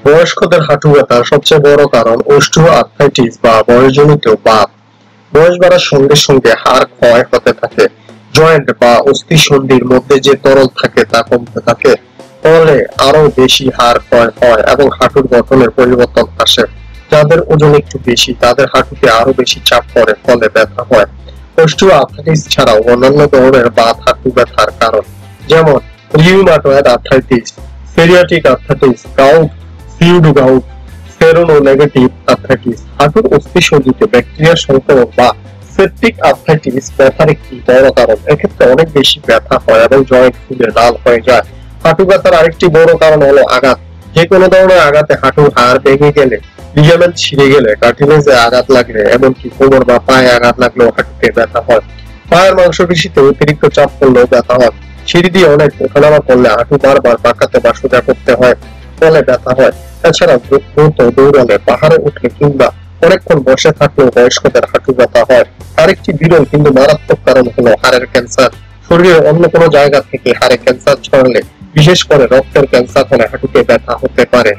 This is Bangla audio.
বয়স্কদের হাঁটু ব্যথার সবচেয়ে বড় কারণ অস্টিওআর্থ্রাইটিস বা বয়সজনিত বাত। বয়স বাড়ার সঙ্গে সঙ্গে হাড় ক্ষয় হতে থাকে, জয়েন্ট বা অস্থিসন্ধির মধ্যে যে তরল থাকে তা কমতে থাকে, ফলে আরো বেশি হাড় ক্ষয় হয় এবং হাঁটুর গঠনের পরিবর্তন আসে। যাদের ওজন একটু বেশি তাদের হাঁটুতে আরো বেশি চাপ পড়ে, ফলে ব্যথা হয়। অস্টিওআর্থ্রাইটিস ছাড়াও অন্যান্য ধরনের বাত হাঁটু ব্যথার কারণ, যেমন rheumatoid arthritis, psoriatic arthritis, gout, pseudogout, seronegative arthritis, হাঁটুর অস্থিসন্ধিতে ব্যাকটেরিয়ার সংক্রমণ বা সেপটিক আর্থ্রাইটিস ব্যথার একটি বড় কারণ। এক্ষেত্রে অনেক বেশি ব্যথা হয় এবং জয়েন্ট ফুলে লাল হয়ে যায়। হাঁটু ব্যথার আরেকটি বড় কারণ হলো আঘাত। যে কোনো ধরনের আঘাতে হাঁটুর হাড় ভেঙে গেলে, লিগামেন্ট ছিঁড়ে গেলে, কার্টিলেজে আঘাত লাগলে, এমনকি কোমর বা পায়ে আঘাত লাগলেও হাঁটুতে ব্যথা হয়। পায়ের মাংসপেশিতে অতিরিক্ত চাপ পড়লেও ব্যথা হয়। সিঁড়ি দিয়ে অনেক ওঠানামা করলে হাঁটু বারবার পাকাতে বা সোজা করতে হয়, ফলে ব্যথা হয়। এছাড়া দ্রুত দৌড়ালে, পাহাড়ে উঠলে কিংবা অনেকক্ষণ বসে থাকলেও বয়স্কদের হাঁটু ব্যথা হয়। আরেকটি বিরল কিন্তু মারাত্মক কারণ হলো হাড়ের ক্যান্সার। শরীরের অন্য কোনো জায়গা থেকে হাড়ে ক্যান্সার ছড়ালে, বিশেষ করে রক্তের ক্যান্সার হলে হাঁটুতে ব্যথা হতে পারে।